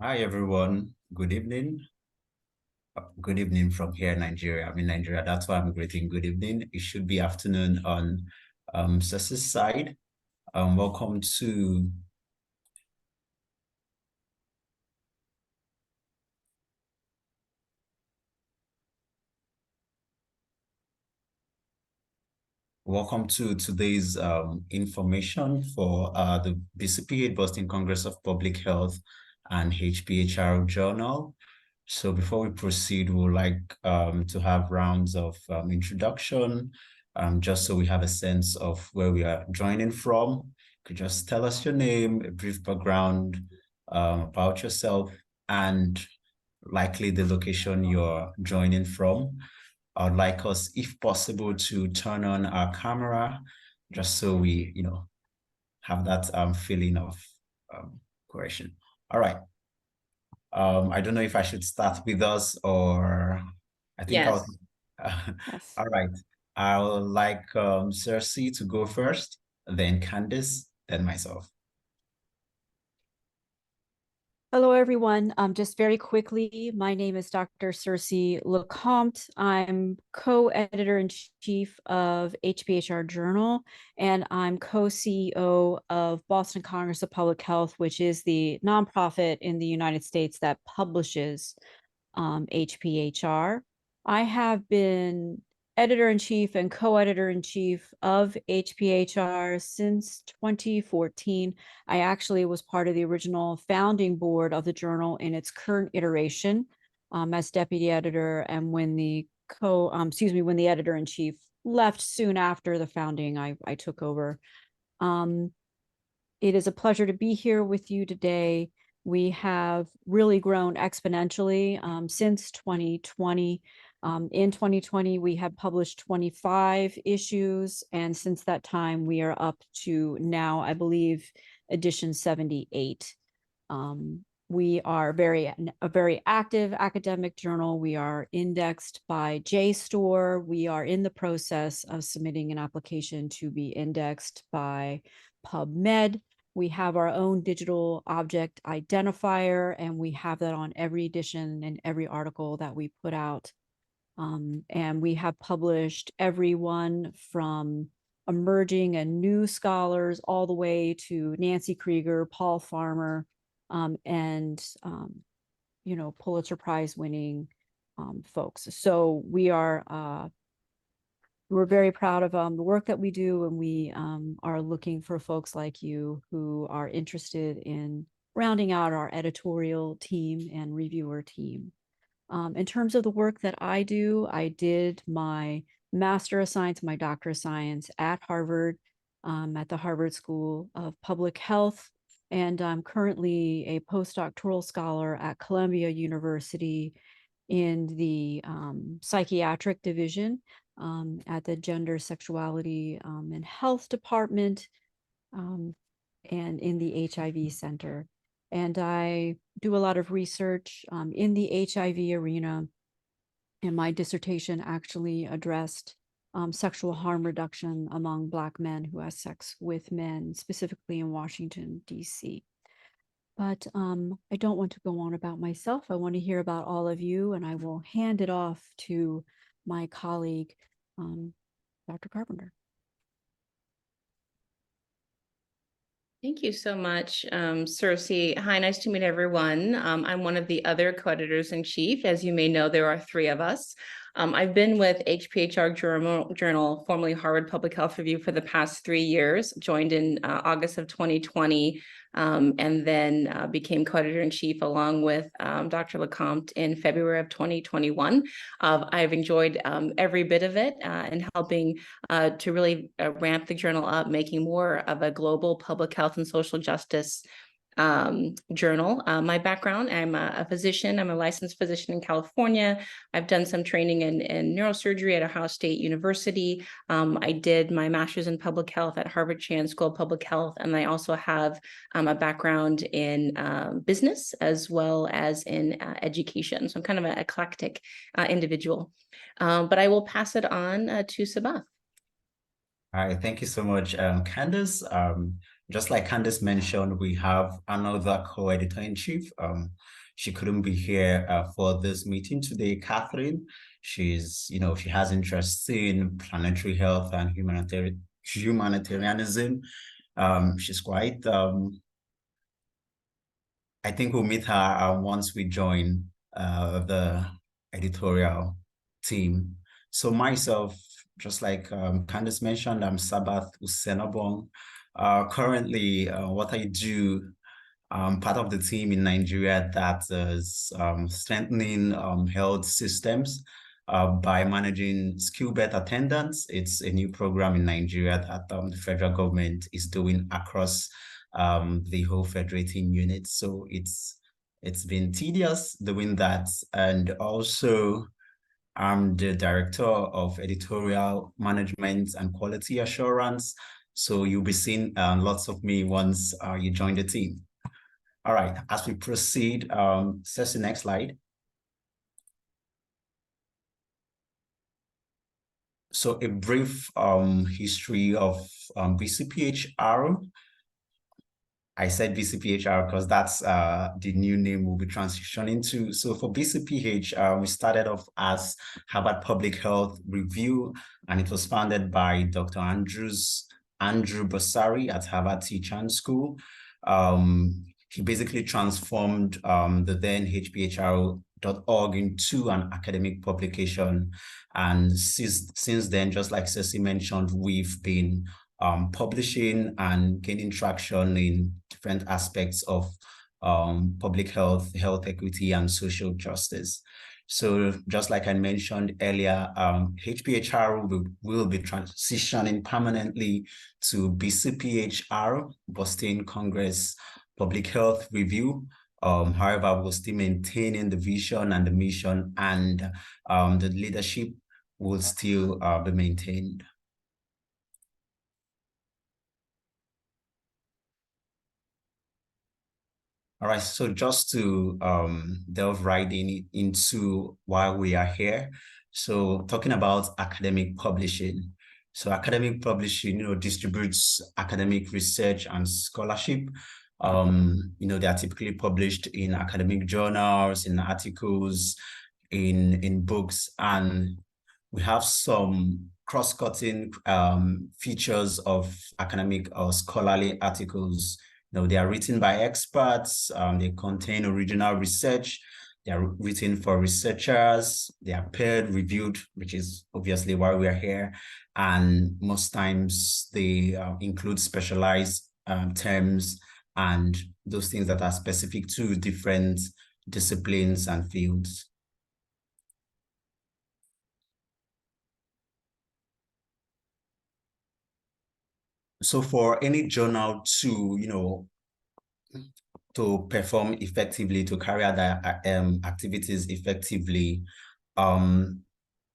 Hi everyone. Good evening. Good evening from here, Nigeria. I'm in Nigeria. That's why I'm greeting good evening. It should be afternoon on Cecil's side. Welcome to today's information for the BCPH Boston Congress of Public Health and HPHR Journal. So before we proceed, we would like to have rounds of introduction, just so we have a sense of where we are joining from. Could you just tell us your name, a brief background about yourself, and likely the location you're joining from. I'd like us, if possible, to turn on our camera, just so we, have that feeling of cohesion. All right. I don't know if I should start with us or I think I'll. Yes. Yes. All right. I'll like Cersei to go first, then Candice, then myself. Hello, everyone. Just very quickly, my name is Dr. Cersei Lecomte. I'm co-editor-in-chief of HPHR Journal, and I'm co-CEO of Boston Congress of Public Health, which is the nonprofit in the United States that publishes HPHR. I have been editor-in-chief and co-editor-in-chief of HPHR since 2014. I actually was part of the original founding board of the journal in its current iteration as deputy editor, and when the editor-in-chief left soon after the founding, I took over. It is a pleasure to be here with you today. We have really grown exponentially since 2020. In 2020, we had published 25 issues, and since that time, we are up to now, I believe, edition 78. We are a very active academic journal. We are indexed by JSTOR. We are in the process of submitting an application to be indexed by PubMed. We have our own digital object identifier, and we have that on every edition and every article that we put out. And we have published everyone from emerging and new scholars all the way to Nancy Krieger, Paul Farmer, and Pulitzer Prize winning folks. So we're very proud of the work that we do, and we are looking for folks like you who are interested in rounding out our editorial team and reviewer team. In terms of the work that I do, I did my Master of Science, my Doctor of Science at Harvard, at the Harvard School of Public Health, and I'm currently a postdoctoral scholar at Columbia University in the psychiatric division at the Gender, Sexuality, and Health Department, and in the HIV Center. And I do a lot of research in the HIV arena, and my dissertation actually addressed sexual harm reduction among Black men who have sex with men, specifically in Washington, D.C. But I don't want to go on about myself. I want to hear about all of you, and I will hand it off to my colleague, Dr. Carpenter. Thank you so much, Cersei. Hi, nice to meet everyone. I'm one of the other co-editors-in-chief. As you may know, there are three of us. I've been with HPHR Journal, formerly Harvard Public Health Review, for the past 3 years, joined in August of 2020, and then became co-editor-in-chief along with Dr. Lecomte in February of 2021. I've enjoyed every bit of it and helping to really ramp the journal up, making more of a global public health and social justice journal. My background, I'm a physician. I'm a licensed physician in California. I've done some training in neurosurgery at Ohio State University. I did my master's in public health at Harvard Chan School of Public Health, and I also have a background in business as well as in education. So I'm kind of an eclectic individual. But I will pass it on to Sabath. All right, thank you so much, Candice. just like Candice mentioned, we have another co-editor-in-chief. She couldn't be here for this meeting today, Catherine. She's, she has interest in planetary health and humanitarianism. She's quite, I think we'll meet her once we join the editorial team. So myself, just like Candice mentioned, I'm Sabath Usenabong. Currently, what I do, part of the team in Nigeria that is strengthening health systems by managing skill-based attendance. It's a new program in Nigeria that the federal government is doing across the whole federating unit. So it's been tedious doing that. And also, I'm the director of editorial management and quality assurance. So you'll be seeing lots of me once you join the team. All right, as we proceed, Ceci, next slide. So a brief history of BCPH-R. I said BCPH-R because that's the new name we'll be transitioning to. So for BCPH, we started off as Harvard Public Health Review, and it was founded by Dr. Andrew Bossari at Harvard T-Chan School. He basically transformed the then HPHR.org into an academic publication. And since then, just like Ceci mentioned, we've been publishing and gaining traction in different aspects of public health, health equity, and social justice. So just like I mentioned earlier, HPHR will be transitioning permanently to BCPH-R, Boston Congress Public Health Review. However, we'll still maintaining the vision and the mission, and the leadership will still be maintained. All right, so just to delve right into why we are here. So talking about academic publishing. So academic publishing, distributes academic research and scholarship. They are typically published in academic journals, in articles, in books, and we have some cross-cutting features of academic or scholarly articles. They are written by experts, they contain original research, they are written for researchers, they are peer-reviewed, which is obviously why we are here, and most times they include specialized terms and those things that are specific to different disciplines and fields. So for any journal to, to perform effectively, to carry out their activities effectively,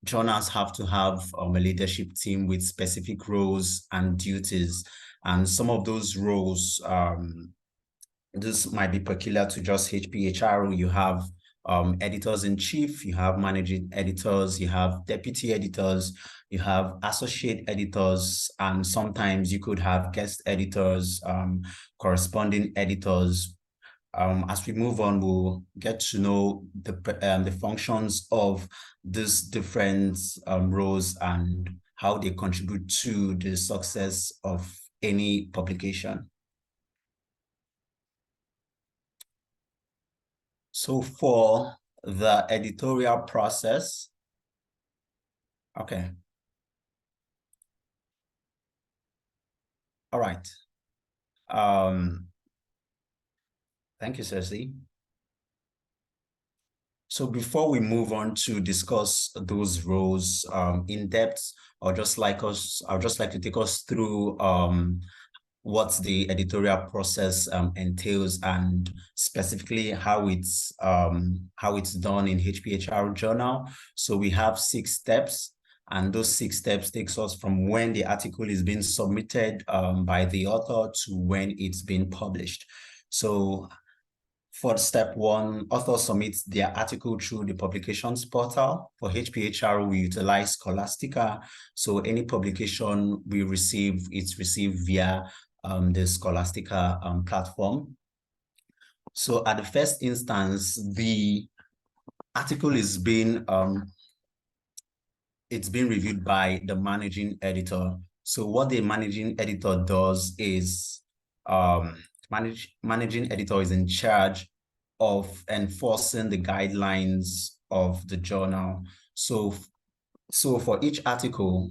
journals have to have a leadership team with specific roles and duties. And some of those roles, this might be peculiar to just HPHR. You have editors-in-chief, you have managing editors, you have deputy editors, you have associate editors, and sometimes you could have guest editors, corresponding editors. As we move on, we'll get to know the functions of these different roles and how they contribute to the success of any publication. So for the editorial process, okay. All right. Thank you, Cersei. So before we move on to discuss those roles in depth, I'd just like to take us through what the editorial process entails, and specifically how it's done in HPHR Journal. So we have 6 steps, and those 6 steps takes us from when the article is being submitted by the author to when it's been published. So for step 1, authors submit their article through the publications portal. For HPHR, we utilize Scholastica. So any publication we receive, it's received via the Scholastica platform. So at the first instance, the article is being it's been reviewed by the managing editor. So what the managing editor does is managing editor is in charge of enforcing the guidelines of the journal. So for each article,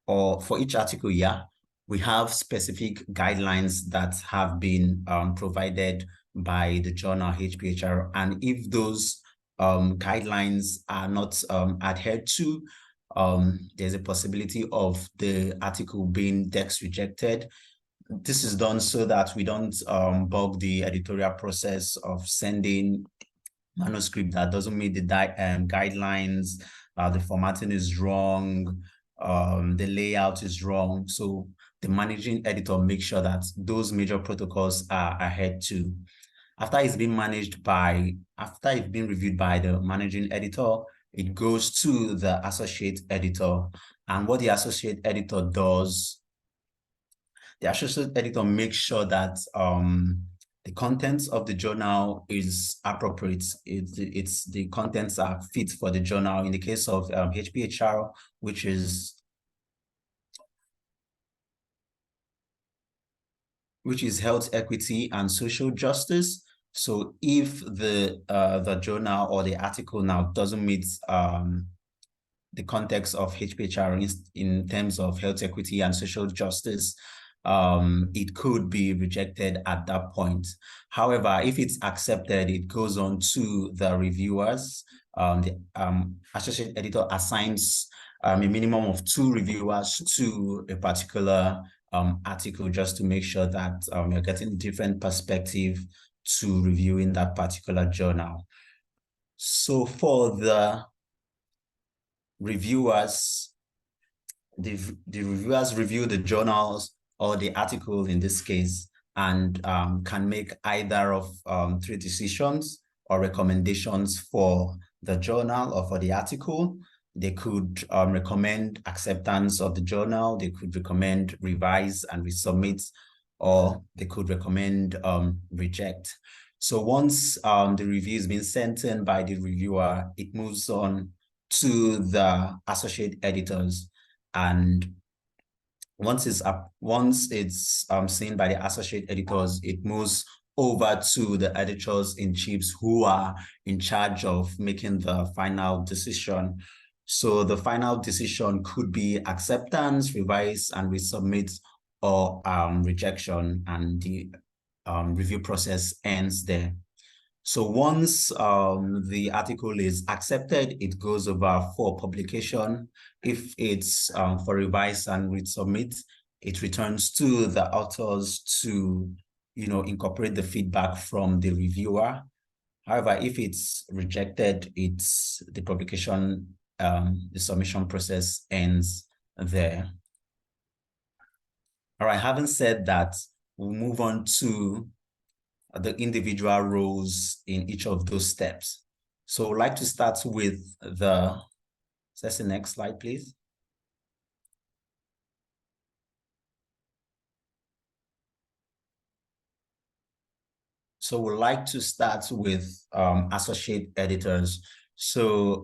yeah, we have specific guidelines that have been provided by the journal HPHR. And if those guidelines are not adhered to, there's a possibility of the article being dex rejected. This is done so that we don't bug the editorial process of sending manuscript that doesn't meet the guidelines, the formatting is wrong, the layout is wrong. So the managing editor makes sure that those major protocols are adhered to. After it's been reviewed by the managing editor, it goes to the associate editor. And what the associate editor does, the associate editor makes sure that the contents of the journal is appropriate. It's the contents are fit for the journal. In the case of HPHR, which is health equity and social justice. So if the journal or the article now doesn't meet the context of HPHR in terms of health equity and social justice, it could be rejected at that point. However, if it's accepted, it goes on to the reviewers. The associate editor assigns a minimum of 2 reviewers to a particular article, just to make sure that you're getting different perspective to reviewing that particular journal. So for the reviewers, the reviewers review the journals or the article in this case, and can make either of 3 decisions or recommendations for the journal or for the article. They could recommend acceptance of the journal, they could recommend revise and resubmit, or they could recommend reject. So once the review has been sent in by the reviewer, it moves on to the associate editors. And once it's seen by the associate editors, it moves over to the editors-in-chiefs who are in charge of making the final decision. So the final decision could be acceptance, revise and resubmit, or rejection, and the review process ends there. So once the article is accepted, it goes over for publication. If it's for revise and resubmit, it returns to the authors to, incorporate the feedback from the reviewer. However, if it's rejected, it's the publication, the submission process ends there. All right, having said that, we'll move on to the individual roles in each of those steps. So I'd like to start with that's the next slide, please. So we'd like to start with associate editors. So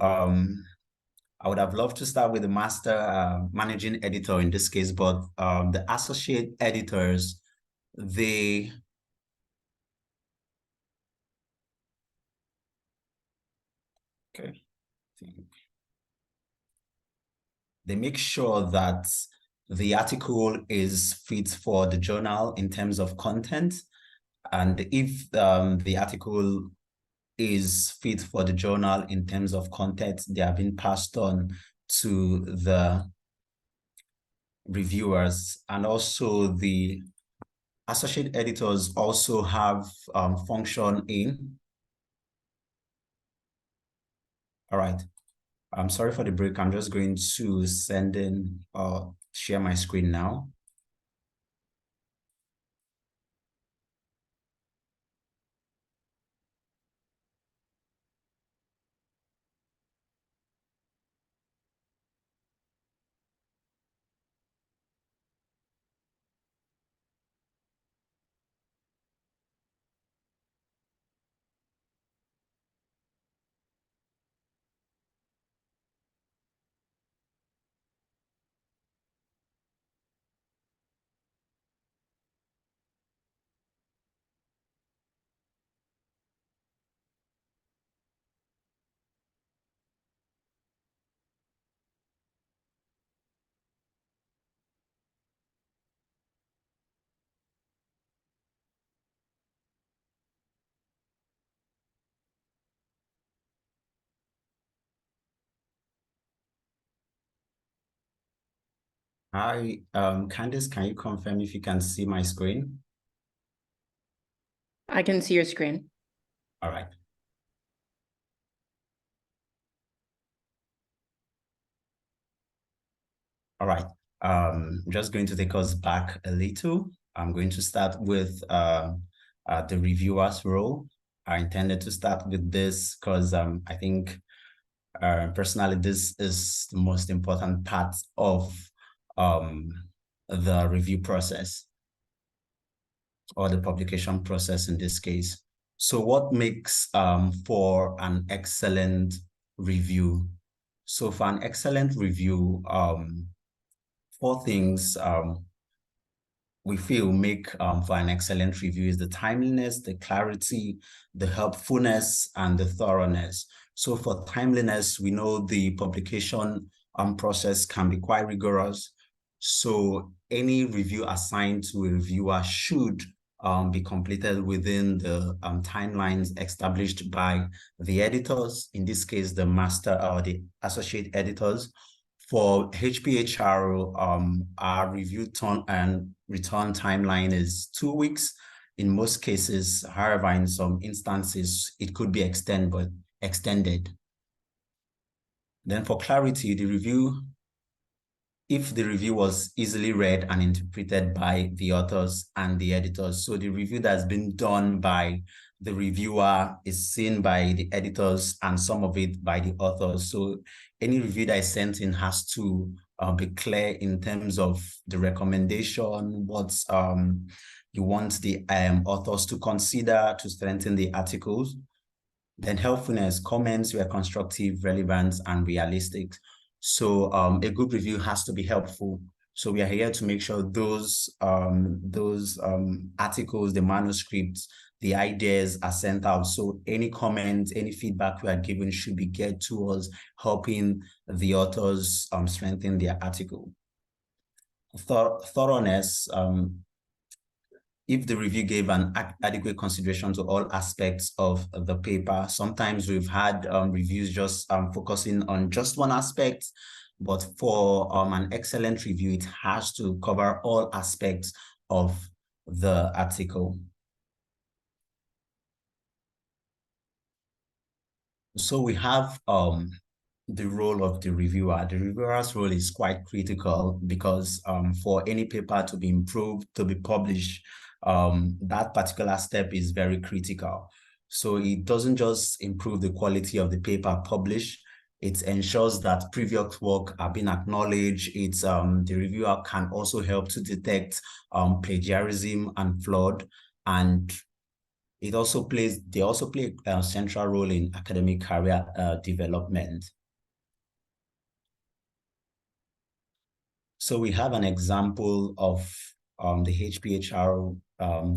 I would have loved to start with the master managing editor in this case, but the associate editors, they make sure that the article is fit for the journal in terms of content. And if the article is fit for the journal in terms of content, they have been passed on to the reviewers. And also the associate editors also have function in. All right. I'm sorry for the break. I'm just going to send in or share my screen now. Hi, Candice, can you confirm if you can see my screen? I can see your screen. All right. All right. I'm just going to take us back a little. I'm going to start with the reviewer's role. I intended to start with this because I think personally, this is the most important part of the review process, or the publication process in this case. So what makes for an excellent review? So for an excellent review, 4 things we feel make for an excellent review is the timeliness, the clarity, the helpfulness, and the thoroughness. So for timeliness, we know the publication process can be quite rigorous. So any review assigned to a reviewer should be completed within the timelines established by the editors, in this case, the master or the associate editors. For HPHR, our review turn and return timeline is 2 weeks. In most cases, however, in some instances, it could be extended. Then for clarity, if the review was easily read and interpreted by the authors and the editors. So the review that's been done by the reviewer is seen by the editors and some of it by the authors. So any review that is sent in has to be clear in terms of the recommendation, what you want the authors to consider to strengthen the articles. Then helpfulness, comments were constructive, relevant, and realistic. So a good review has to be helpful. So we are here to make sure those articles, the manuscripts, the ideas are sent out. So any comments, any feedback we are given should be geared towards helping the authors strengthen their article. Thoroughness, if the review gave an adequate consideration to all aspects of the paper. Sometimes we've had reviews just focusing on just one aspect, but for an excellent review, it has to cover all aspects of the article. So we have the role of the reviewer. The reviewer's role is quite critical because for any paper to be improved, to be published, that particular step is very critical. So it doesn't just improve the quality of the paper published, it ensures that previous work are being acknowledged. It's the reviewer can also help to detect plagiarism and fraud, and they also play a central role in academic career development. So we have an example of the HPHR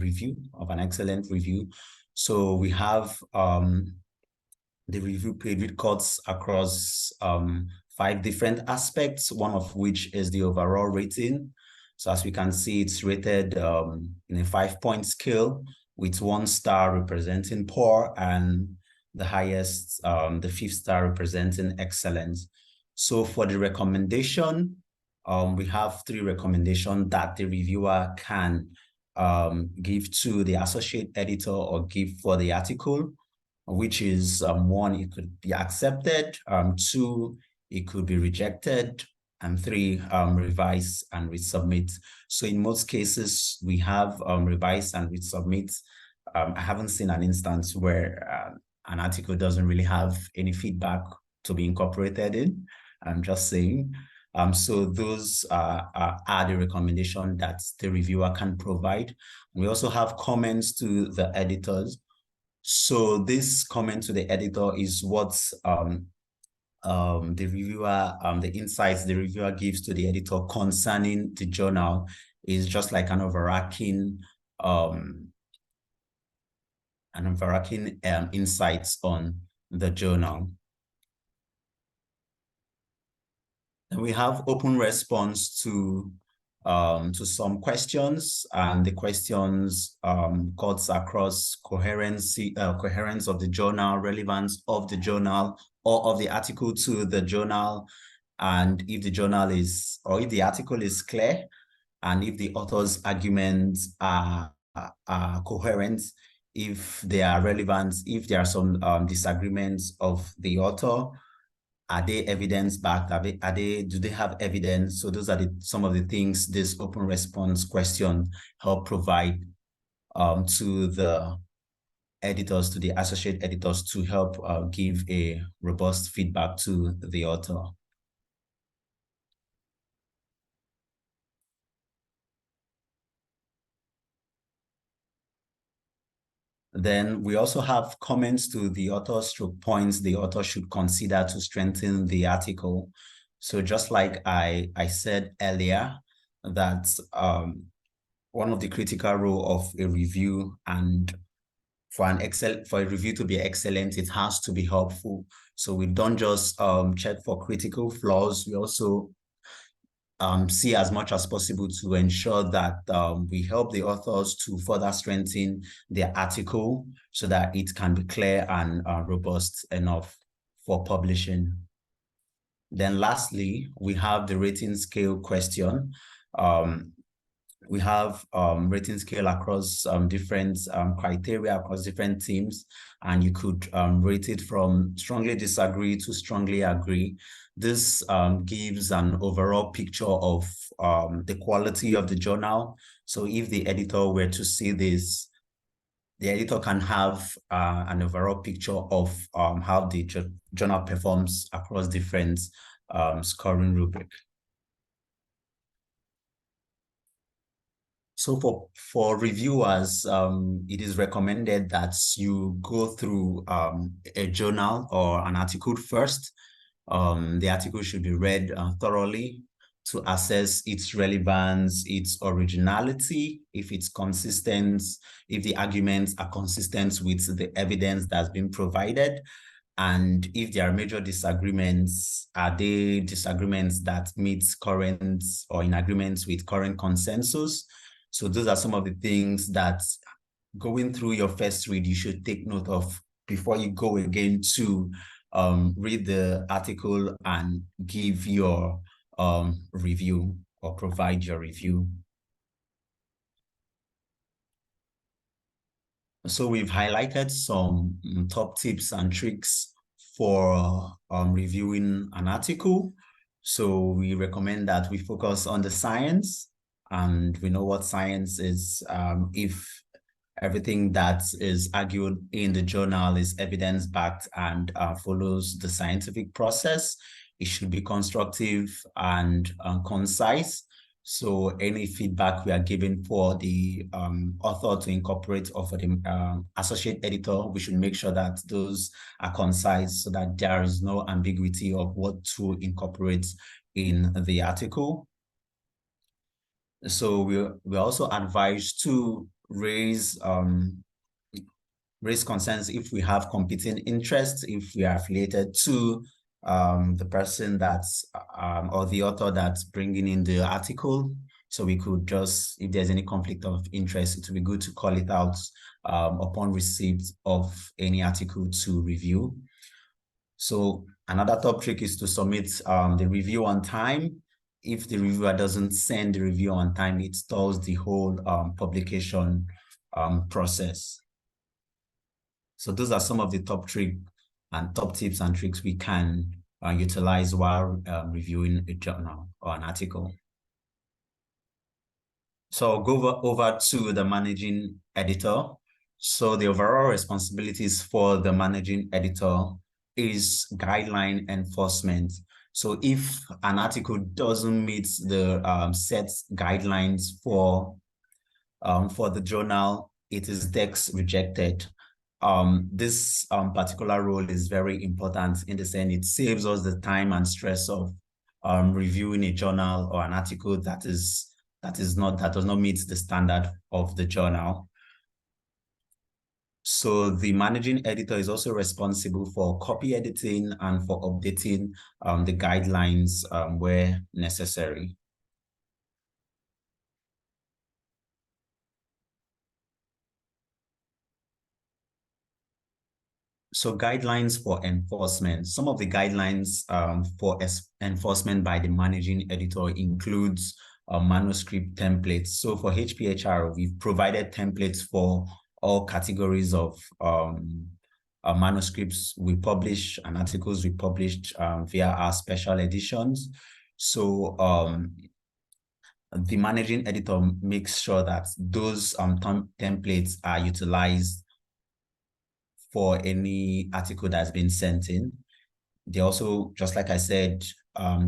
review, of an excellent review. So we have the review period cuts across 5 different aspects, one of which is the overall rating. So as we can see, it's rated in a 5-point scale, with 1 star representing poor and the highest, the 5th star representing excellent. So for the recommendation, we have 3 recommendations that the reviewer can give to the associate editor or give for the article, which is 1, it could be accepted, 2, it could be rejected, and 3, revise and resubmit. So in most cases, we have revise and resubmit. I haven't seen an instance where an article doesn't really have any feedback to be incorporated in. I'm just saying. So those are the recommendations that the reviewer can provide. We also have comments to the editors. So this comment to the editor is what the reviewer, the insights the reviewer gives to the editor concerning the journal is just like an overarching insights on the journal. And we have open response to some questions, and the questions cuts across coherence of the journal, relevance of the journal or of the article to the journal, and if the journal is, or if the article is clear, and if the author's arguments are coherent, if they are relevant, if there are some disagreements of the author, are they evidence-backed? Do they have evidence? So those are some of the things this open response question help provide to the editors, to the associate editors, to help give a robust feedback to the author. Then we also have comments to the author stroke points the author should consider to strengthen the article. So just like I said earlier, that one of the critical role of a review, and for a review to be excellent, it has to be helpful. So we don't just check for critical flaws. We also see as much as possible to ensure that we help the authors to further strengthen their article so that it can be clear and robust enough for publishing. Then lastly, we have the rating scale question. We have rating scale across different criteria, across different teams, and you could rate it from strongly disagree to strongly agree. This gives an overall picture of the quality of the journal. So if the editor were to see this, the editor can have an overall picture of how the journal performs across different scoring rubric. So for reviewers, it is recommended that you go through a journal or an article first. The article should be read thoroughly to assess its relevance, its originality, if it's consistent, if the arguments are consistent with the evidence that's been provided. And if there are major disagreements, are they disagreements that meet current or in agreement with current consensus? So those are some of the things that going through your first read, you should take note of before you go again to read the article and give your review or provide your review. So we've highlighted some top tips and tricks for reviewing an article. So we recommend that we focus on the science, and we know what science is. If everything that is argued in the journal is evidence-backed and follows the scientific process, it should be constructive and concise. So any feedback we are giving for the author to incorporate, or for the associate editor, we should make sure that those are concise so that there is no ambiguity of what to incorporate in the article. So we also advise to raise concerns if we have competing interests, if we are affiliated to the person that's or the author that's bringing in the article. So we could just, if there's any conflict of interest, it would be good to call it out upon receipt of any article to review. So another top trick is to submit the review on time. If the reviewer doesn't send the review on time, it stalls the whole publication process. So those are some of the top tips and tricks we can utilize while reviewing a journal or an article. So I'll go over to the managing editor. So the overall responsibilities for the managing editor is guideline enforcement. So if an article doesn't meet the set guidelines for the journal, it is dex rejected. This particular role is very important in the sense it saves us the time and stress of reviewing a journal or an article that does not meet the standard of the journal. So the managing editor is also responsible for copy editing and for updating the guidelines where necessary. So guidelines for enforcement. Some of the guidelines for enforcement by the managing editor includes manuscript templates. So for HPHR, we've provided templates for all categories of manuscripts we publish and articles we published via our special editions. So the managing editor makes sure that those templates are utilized for any article that's been sent in. They also, just like I said,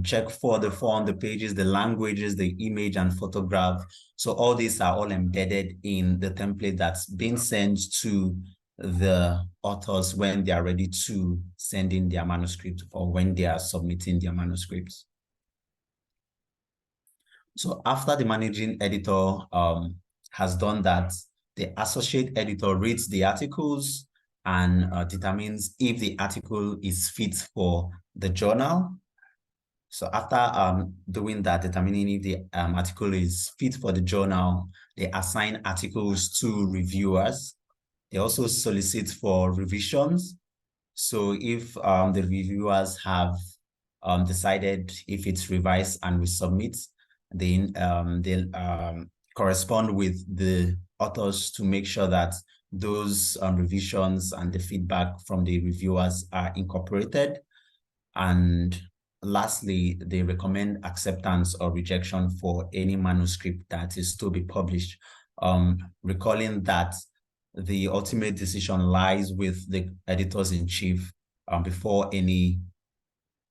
check for the 400 pages, the languages, the image and photograph. So all these are all embedded in the template that's been sent to the authors when they are ready to send in their manuscript or when they are submitting their manuscripts. So after the managing editor has done that, the associate editor reads the articles and determines if the article is fit for the journal. So after doing that, determining if the article is fit for the journal, they assign articles to reviewers. They also solicit for revisions. So if the reviewers have decided if it's revised and we submit, then they'll correspond with the authors to make sure that those revisions and the feedback from the reviewers are incorporated. And lastly, they recommend acceptance or rejection for any manuscript that is to be published, recalling that the ultimate decision lies with the editors-in-chief before any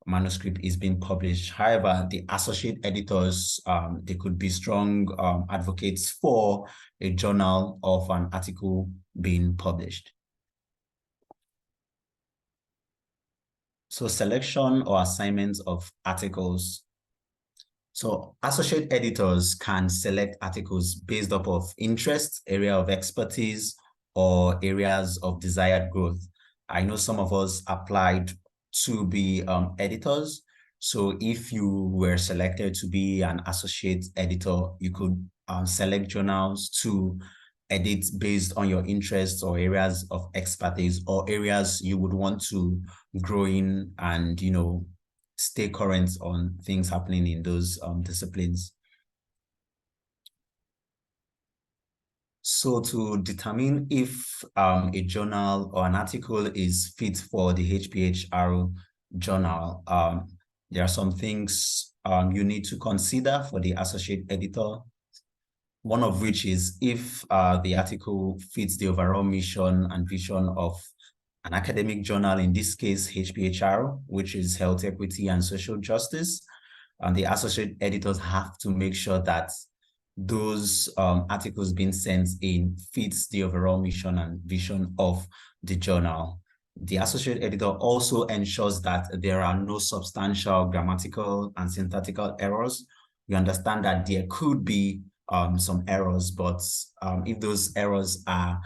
manuscript is being published. However, the associate editors, they could be strong advocates for a journal of an article being published. So selection or assignments of articles. So associate editors can select articles based off of interest, area of expertise, or areas of desired growth. I know some of us applied to be editors. So if you were selected to be an associate editor, you could select journals to edit based on your interests or areas of expertise or areas you would want to grow in and, you know, stay current on things happening in those disciplines. So to determine if a journal or an article is fit for the HPHR journal, there are some things you need to consider for the associate editor. One of which is if the article fits the overall mission and vision of an academic journal, in this case, HPHR, which is Health, Equity, and Social Justice. And the associate editors have to make sure that those articles being sent in fits the overall mission and vision of the journal. The associate editor also ensures that there are no substantial grammatical and syntactical errors. We understand that there could be some errors, but if those errors are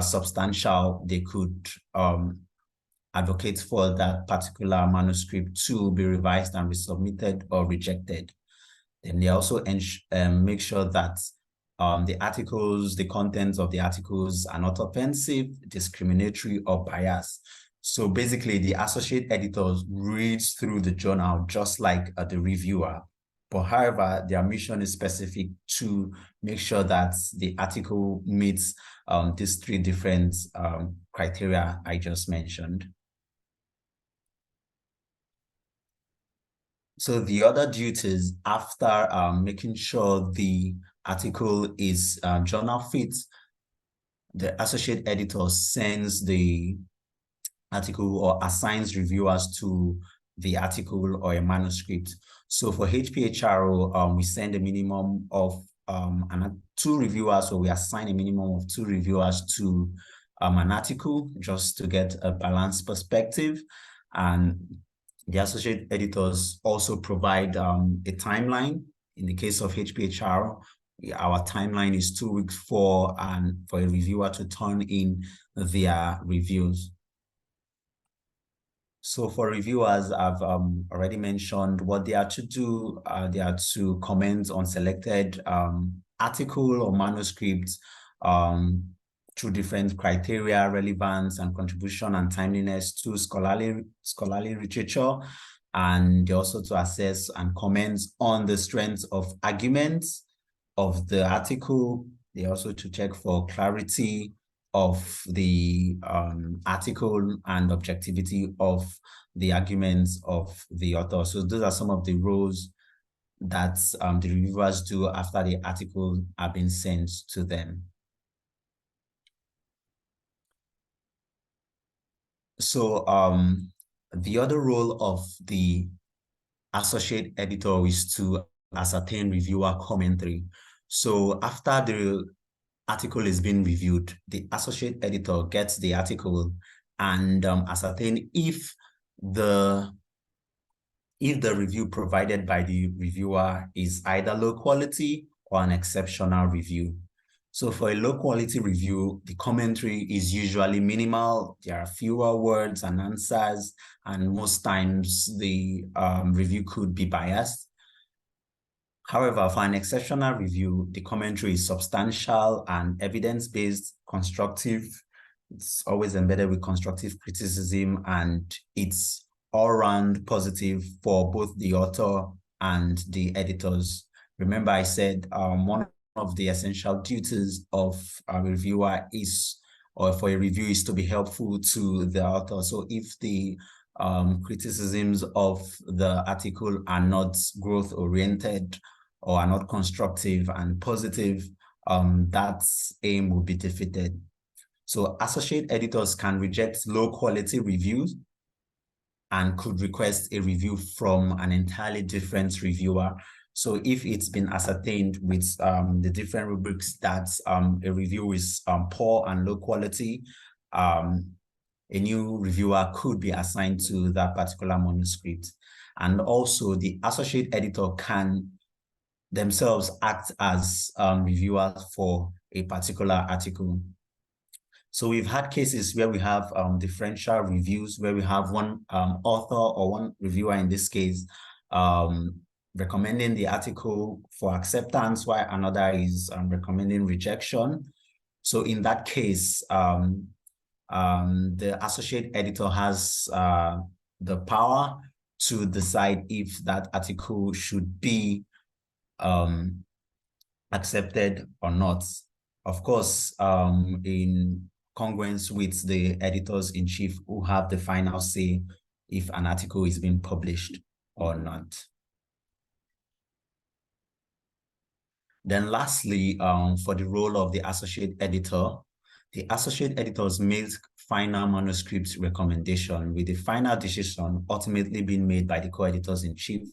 substantial, they could advocate for that particular manuscript to be revised and resubmitted or rejected. Then they also make sure that the articles, the contents of the articles are not offensive, discriminatory, or biased. So basically, the associate editor reads through the journal just like the reviewer. But however, their mission is specific to make sure that the article meets these three different criteria I just mentioned. So the other duties after making sure the article is journal fit, the associate editor sends the article or assigns reviewers to the article or a manuscript. So for HPHR, we send a minimum of 2 reviewers, or we assign a minimum of 2 reviewers to an article just to get a balanced perspective. And the associate editors also provide a timeline. In the case of HPHR, our timeline is 2 weeks for a reviewer to turn in their reviews. So for reviewers, I've already mentioned what they are to do. They are to comment on selected article or manuscript through different criteria, relevance and contribution and timeliness to scholarly literature, and also to assess and comment on the strength of arguments of the article. They also to check for clarity of the article and objectivity of the arguments of the author. So those are some of the roles that the reviewers do after the article have been sent to them. So the other role of the associate editor is to ascertain reviewer commentary. So after the article is being reviewed, the associate editor gets the article and ascertain if the review provided by the reviewer is either low quality or an exceptional review. So for a low quality review, the commentary is usually minimal. There are fewer words and answers, and most times the review could be biased. However, for an exceptional review, the commentary is substantial and evidence-based, constructive. It's always embedded with constructive criticism, and it's all-round positive for both the author and the editors. Remember, I said one of the essential duties of a reviewer is, or for a review, is to be helpful to the author. So if the criticisms of the article are not growth-oriented or are not constructive and positive, that aim will be defeated. So associate editors can reject low-quality reviews and could request a review from an entirely different reviewer. So if it's been ascertained with the different rubrics that a review is poor and low quality, a new reviewer could be assigned to that particular manuscript. And also the associate editor can themselves act as reviewers for a particular article. So we've had cases where we have differential reviews, where we have one author or one reviewer in this case recommending the article for acceptance, while another is recommending rejection. So in that case, the associate editor has the power to decide if that article should be accepted or not. Of course, in congruence with the editors-in-chief who have the final say if an article is being published or not. Then lastly, for the role of the associate editor, the associate editors make final manuscript recommendation, with the final decision ultimately being made by the co-editors-in-chief.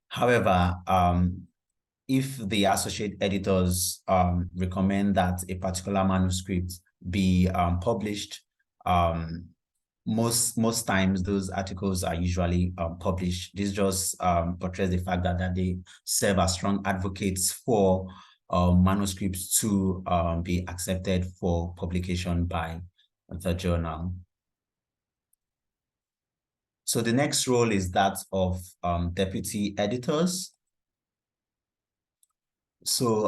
However, if the associate editors recommend that a particular manuscript be published, most times those articles are usually published. This just portrays the fact that they serve as strong advocates for manuscripts to be accepted for publication by the journal. So the next role is that of deputy editors. So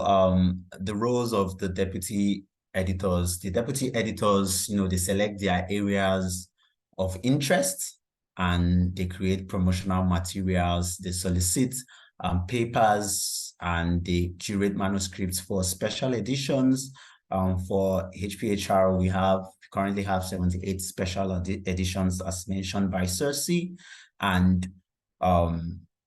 the roles of the deputy editors, they select their areas of interest and they create promotional materials, they solicit papers, and they curate manuscripts for special editions. For HPHR, we currently have 78 special editions as mentioned by Cersei, and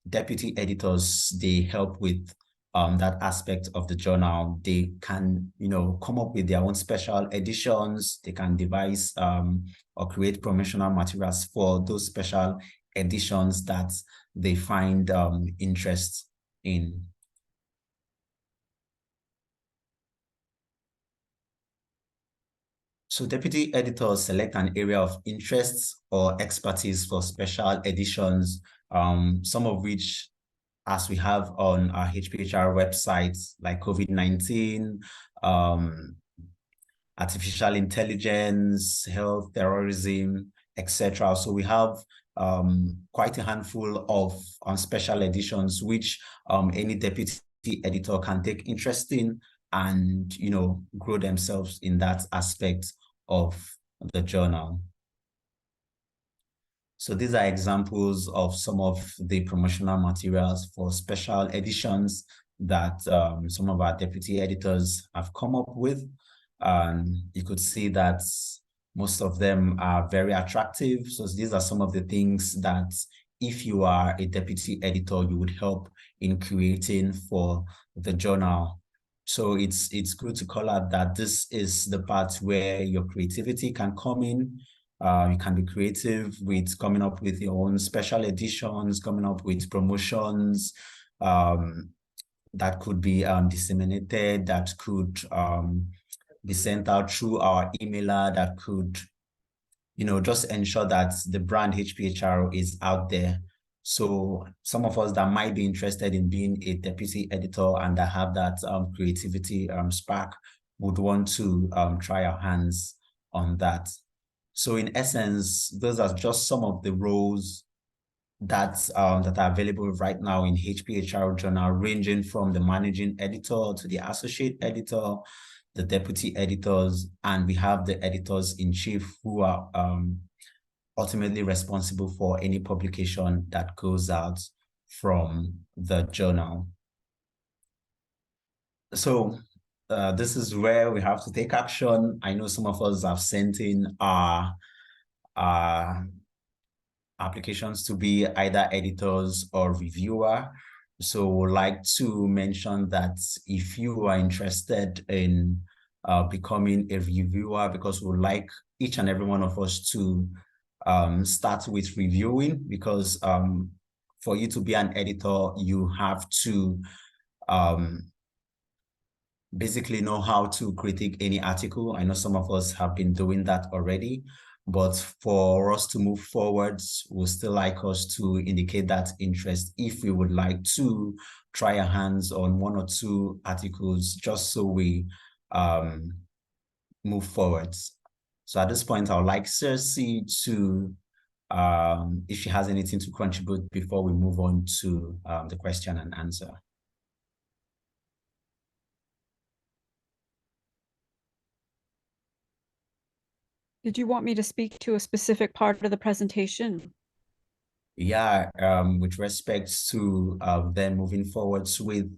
deputy editors, they help with that aspect of the journal. They can, come up with their own special editions. They can devise or create promotional materials for those special editions that they find interest in. So deputy editors select an area of interest or expertise for special editions, some of which, as we have on our HPHR websites, like COVID-19, artificial intelligence, health, terrorism, etc. So we have quite a handful of special editions which any deputy editor can take interest in and, grow themselves in that aspect of the journal. So these are examples of some of the promotional materials for special editions that some of our deputy editors have come up with. You could see that most of them are very attractive. So these are some of the things that if you are a deputy editor, you would help in creating for the journal. So it's good to call out that this is the part where your creativity can come in. You can be creative with coming up with your own special editions, coming up with promotions that could be disseminated, that could be sent out through our emailer, that could, just ensure that the brand HPHR is out there. So some of us that might be interested in being a deputy editor and that have that creativity spark would want to try our hands on that. So in essence, those are just some of the roles that are available right now in HPHR Journal, ranging from the managing editor to the associate editor, the deputy editors, and we have the editors-in-chief who are ultimately responsible for any publication that goes out from the journal. So this is where we have to take action. I know some of us have sent in our applications to be either editors or reviewer. So we'd like to mention that if you are interested in becoming a reviewer, because we'd like each and every one of us to start with reviewing, because for you to be an editor, you have to basically know how to critique any article. I know some of us have been doing that already, but for us to move forwards, we'll still like us to indicate that interest if we would like to try our hands on one or two articles, just so we move forwards. So at this point, I would like Cersei to, if she has anything to contribute before we move on to the question and answer. Did you want me to speak to a specific part of the presentation? Yeah, with respect to then moving forwards with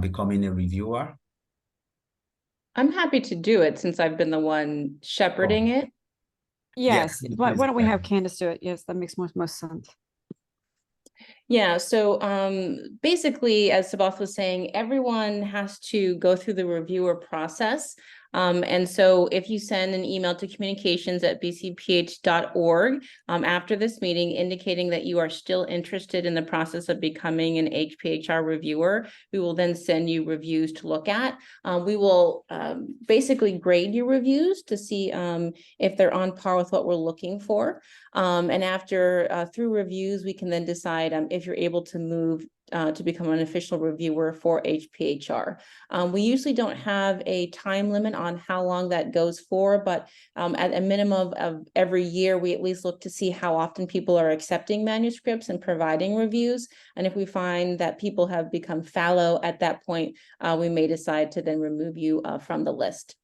becoming a reviewer. I'm happy to do it since I've been the one shepherding it. Yes. Yes, Why don't we have Candace do it? Yes, that makes most sense. Yeah, so basically, as Sabath was saying, everyone has to go through the reviewer process. And so if you send an email to communications@bcph.org after this meeting indicating that you are still interested in the process of becoming an HPHR reviewer, we will then send you reviews to look at. We will basically grade your reviews to see if they're on par with what we're looking for. And after through reviews, we can then decide if you're able to move to become an official reviewer for HPHR. We usually don't have a time limit on how long that goes for, but at a minimum of every year, we at least look to see how often people are accepting manuscripts and providing reviews. And if we find that people have become fallow at that point, we may decide to then remove you from the list.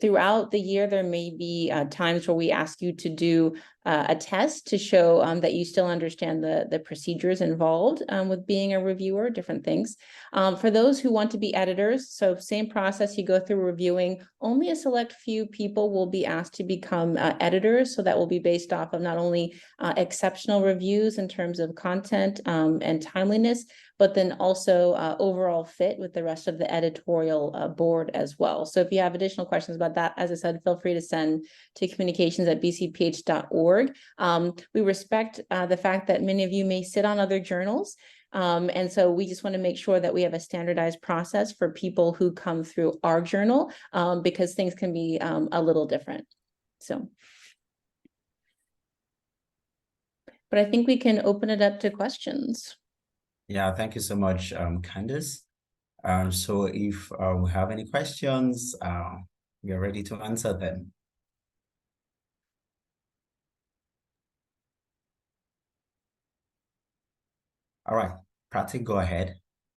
Throughout the year, there may be times where we ask you to do a test to show that you still understand the procedures involved with being a reviewer, different things. For those who want to be editors, so same process, you go through reviewing, only a select few people will be asked to become editors. So that will be based off of not only exceptional reviews in terms of content and timeliness, but then also overall fit with the rest of the editorial board as well. So if you have additional questions about that, as I said, feel free to send to communications@bcph.org. We respect the fact that many of you may sit on other journals. And so we just want to make sure that we have a standardized process for people who come through our journal because things can be a little different. So. But I think we can open it up to questions. Yeah, thank you so much, Candace. So if we have any questions, we are ready to answer them. All right, Pratik, go ahead.